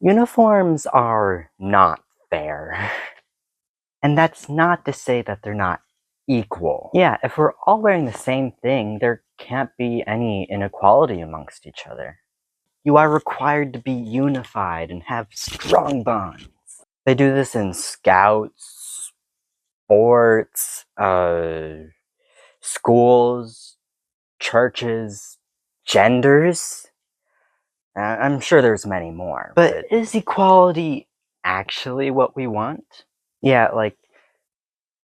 Uniforms are not fair. And that's not to say that they're not equal. Yeah, if we're all wearing the same thing, there can't be any inequality amongst each other. You are required to be unified and have strong bonds. They do this in scouts, sports, schools, churches, genders. I'm sure there's many more. But is equality actually what we want? Yeah, like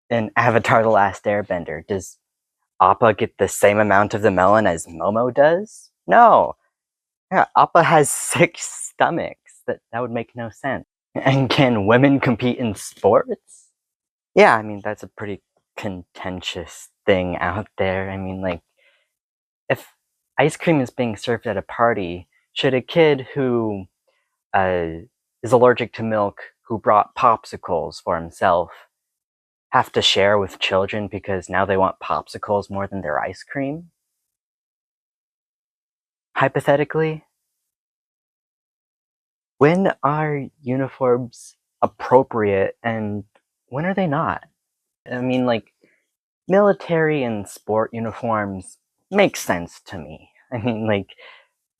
in Avatar: The Last Airbender, does Appa get the same amount of the melon as Momo does? No. Yeah, Appa has 6 stomachs. That would make no sense. And can women compete in sports? Yeah, I mean, that's a pretty contentious thing out there. I mean, like, if ice cream is being served at a party, should a kid who is allergic to milk, who brought popsicles for himself, have to share with children because now they want popsicles more than their ice cream? Hypothetically, when are uniforms appropriate and when are they not? I mean, like, military and sport uniforms make sense to me. I mean, like,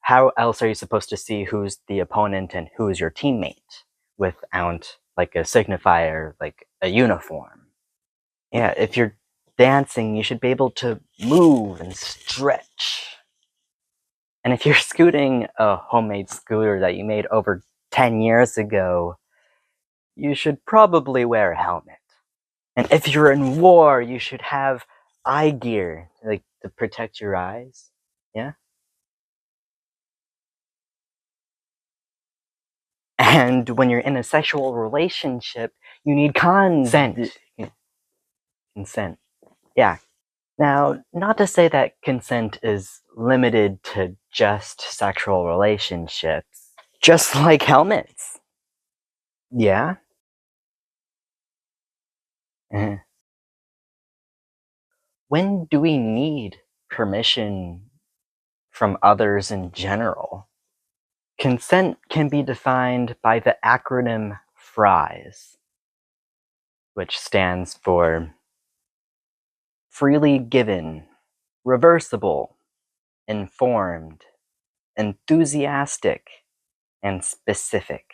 how else are you supposed to see who's the opponent and who's your teammate without, like, a signifier, like a uniform? Yeah, if you're dancing, you should be able to move and stretch. And if you're scooting a homemade scooter that you made over 10 years ago, you should probably wear a helmet. And if you're in war, you should have eye gear, like, to protect your eyes. Yeah? And when you're in a sexual relationship, you need consent. Consent. Yeah. Now, not to say that consent is limited to just sexual relationships, just like helmets. Yeah? When do we need permission from others in general? Consent can be defined by the acronym FRIES, which stands for freely given, reversible, informed, enthusiastic, and specific.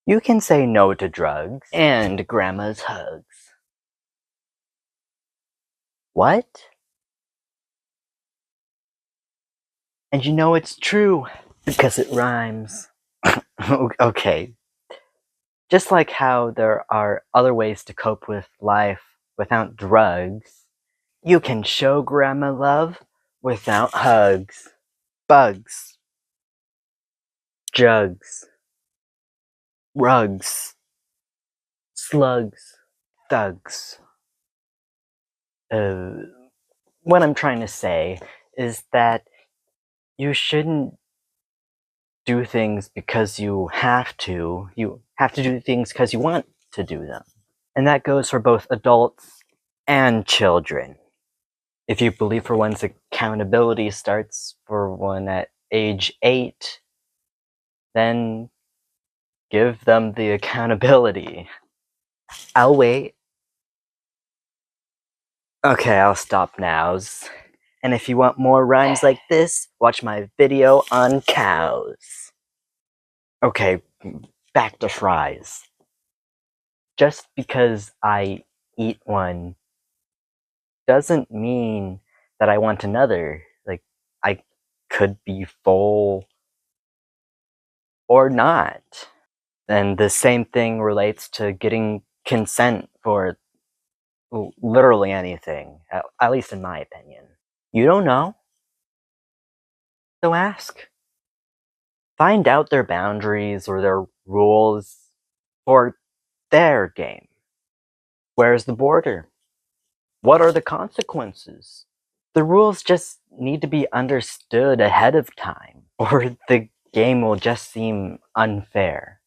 You can say no to drugs and grandma's hugs. What? And you know it's true because it rhymes. Okay. Just like how there are other ways to cope with life without drugs, you can show grandma love without hugs. Bugs. Jugs. Rugs. Slugs. Thugs. What I'm trying to say is that you shouldn't do things because you have to. You have to do things because you want to do them. And that goes for both adults and children. If you believe for one's accountability starts for one at age 8, then give them the accountability. I'll wait. Okay, I'll stop nows. And if you want more rhymes like this, watch my video on cows. Okay, back to fries. Just because I eat one doesn't mean that I want another. Like, I could be full or not. And the same thing relates to getting consent for literally anything, at least in my opinion. You don't know? So ask. Find out their boundaries or their rules for their game. Where's the border? What are the consequences? The rules just need to be understood ahead of time, or the game will just seem unfair.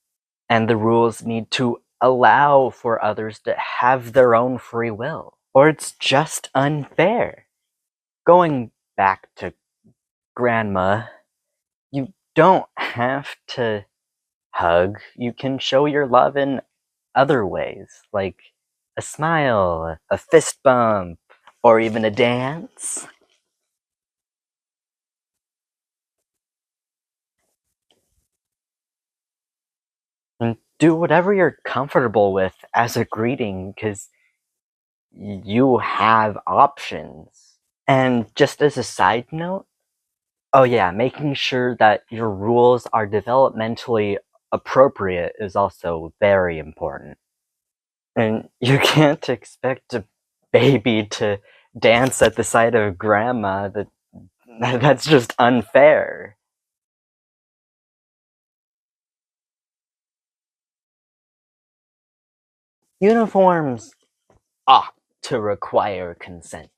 And the rules need to allow for others to have their own free will, or it's just unfair. Going back to grandma, you don't have to hug, you can show your love in other ways, like a smile, a fist bump, or even a dance. And do whatever you're comfortable with as a greeting, because you have options. And just as a side note, oh yeah, making sure that your rules are developmentally appropriate is also very important. And you can't expect a baby to dance at the side of grandma. That's just unfair. Uniforms ought to require consent.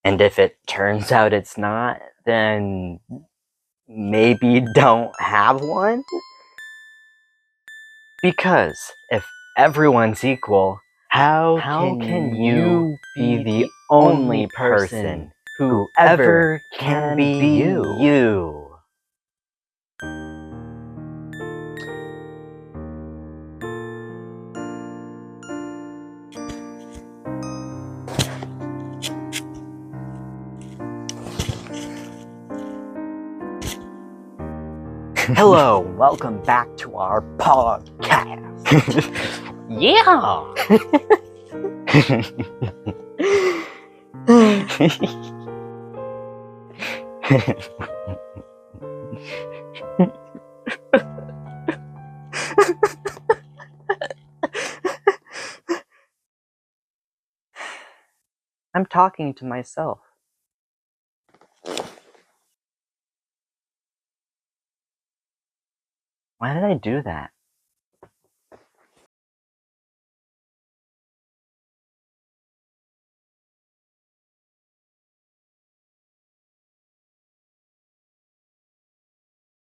And if it turns out it's not, then maybe don't have one? Because if everyone's equal, how can you be the only person who ever can be you? Hello, welcome back to our podcast. Yeah! I'm talking to myself. Why did I do that?